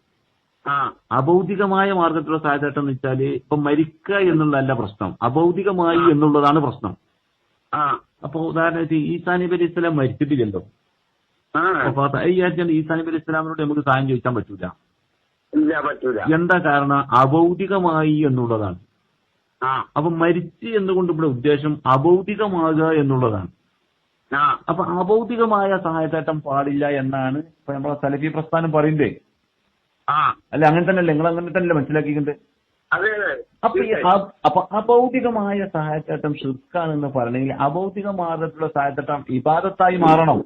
അഭൗതികമായ മാർഗത്തിലുള്ള സഹായത്തേട്ടം എന്ന് വെച്ചാല് ഇപ്പൊ മരിക്കുക എന്നുള്ളതല്ല പ്രശ്നം, അഭൗതികമായി എന്നുള്ളതാണ് പ്രശ്നം. അപ്പൊ ഉദാഹരണത്തിന് ഈസാ നബി അലൈഹി ഇസ്ലാം മരിച്ചിട്ടില്ലല്ലോ. ഈസാ നബി അലൈഹി ഇസ്ലാമിനോട് നമുക്ക് സഹായം ചോദിക്കാൻ പറ്റൂല. ഇല്ല, പറ്റൂല. എന്താ കാരണം? അഭൗതികമായി എന്നുള്ളതാണ്. അപ്പൊ മരിച്ച് എന്നുകൊണ്ട് ഇവിടെ ഉദ്ദേശം അഭൗതികമാകുക എന്നുള്ളതാണ്. അപ്പൊ അഭൗതികമായ സഹായത്തേട്ടം പാടില്ല എന്നാണ് ഇപ്പൊ നമ്മളെ സലഫി പ്രസ്ഥാനം പറയുന്നേ. അല്ല, അങ്ങനെ തന്നെയല്ലേ? നിങ്ങൾ അങ്ങനെ തന്നെയല്ലേ മനസ്സിലാക്കിയിട്ടുണ്ട്? അപ്പൊ അഭൗതികമായ സഹായത്തേട്ടം ഷിർക്കാണെന്ന് പറഞ്ഞെങ്കിൽ അഭൗതിക മാർഗത്തിലുള്ള സഹായത്തേട്ടം ഇബാദത്തായി മാറണം.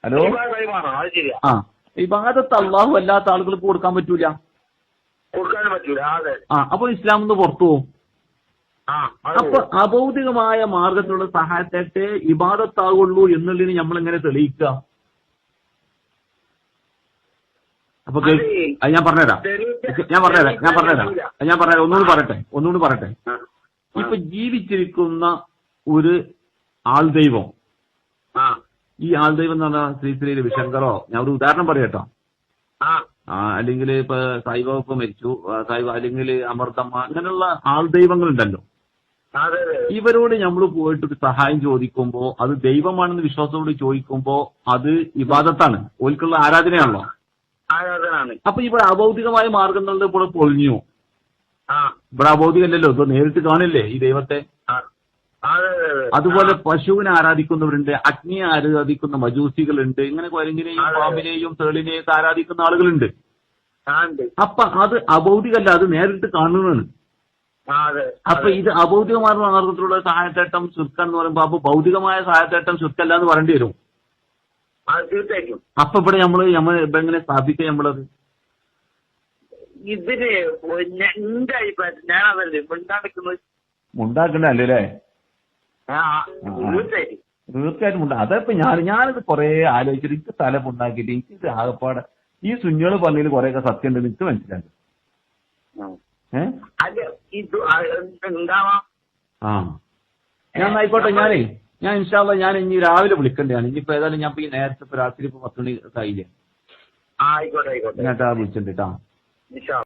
ഹലോ, ഇബാദത്ത് അള്ളാഹു അല്ലാത്ത ആളുകൾക്ക് കൊടുക്കാൻ പറ്റൂല. അപ്പൊ ഇസ്ലാം നിന്ന് പുറത്തു പോകും. അപ്പൊ അഭൗതികമായ മാർഗത്തിലുള്ള സഹായത്തെ ഇബാദത്താകുള്ളൂ എന്നുള്ളതിന് നമ്മൾ എങ്ങനെ തെളിയിക്കുക? അപ്പൊ ഞാൻ പറഞ്ഞുതരാം. ഒന്നുകൂടി പറയട്ടെ. ഇപ്പൊ ജീവിച്ചിരിക്കുന്ന ഒരു ആൾദൈവം, ഈ ആൾദൈവം എന്ന് പറഞ്ഞാൽ ശ്രീ രവിശങ്കറോ, ഞാൻ ഒരു ഉദാഹരണം പറയട്ടോ, അല്ലെങ്കിൽ ഇപ്പൊ സായിബാബ മരിച്ചു, അല്ലെങ്കിൽ അമൃതമ്മ, അങ്ങനെയുള്ള ആൾദൈവങ്ങളുണ്ടല്ലോ. ഇവരോട് നമ്മൾ പോയിട്ടൊരു സഹായം ചോദിക്കുമ്പോ അത് ദൈവമാണെന്ന് വിശ്വാസത്തോട് ചോദിക്കുമ്പോ അത് ഇബാദത്താണ്, ഓൽക്കുള്ള ആരാധനയാണല്ലോ. അപ്പൊ ഇവിടെ അഭൗതികമായ മാർഗങ്ങളുടെ ഇവിടെ പൊളിഞ്ഞു. ഇവിടെ അഭൗതികമല്ലല്ലോ, ഇപ്പൊ നേരിട്ട് കാണില്ലേ ഈ ദൈവത്തെ. അതുപോലെ പശുവിനെ ആരാധിക്കുന്നവരുണ്ട്, അഗ്നിയെ ആരാധിക്കുന്ന മജൂസികളുണ്ട്, ഇങ്ങനെ കുരങ്ങിനെയും പാമ്പിനെയും തേളിനെയും ആരാധിക്കുന്ന ആളുകളുണ്ട്. അപ്പൊ അത് അഭൗതികമല്ല, അത് നേരിട്ട് കാണുന്നതാണ്. അപ്പൊ ഇത് അഭൗതികമായ മാർഗത്തിലുള്ള സഹായത്തേട്ടം ശുൽക്കം എന്ന് പറയുമ്പോ അപ്പൊ ഭൗതികമായ സഹായത്തേട്ടം ശുൽക്കല്ല എന്ന് പറയേണ്ടി വരും. അപ്പൊ ഇവിടെ എങ്ങനെ സ്ഥാപിക്കുക നമ്മളത്? ഇതിന് എന്റെ അഭിപ്രായത്തിൽ ഞാൻ അതല്ലേ മുണ്ടാക്കണ്ടല്ലേ? തീർച്ചയായിട്ടും ഉണ്ട്. അതപ്പോ ഞാനിത് കുറെ ആലോചിച്ചിട്ട് എനിക്ക് തല ഉണ്ടാക്കിയിട്ട് എനിക്ക് ആകപ്പാടെ ഈ സുഞ്ഞോള് പറഞ്ഞതിൽ കുറെയൊക്കെ സത്യം ഉണ്ടെന്ന് എനിക്ക് മനസ്സിലാക്കി. ഞാൻ ആയിക്കോട്ടെ, ഞാൻ ഇൻഷാല്ലാ ഞാൻ ഇനി രാവിലെ വിളിക്കണ്ടാണ്. ഇനിയിപ്പോ ഏതായാലും ഞാൻ ഈ നേരത്തെ രാത്രി 10 മണി കഴിഞ്ഞേ. ആയിക്കോട്ടെ ഞാൻ വിളിച്ചിട്ടുണ്ട് കേട്ടോ.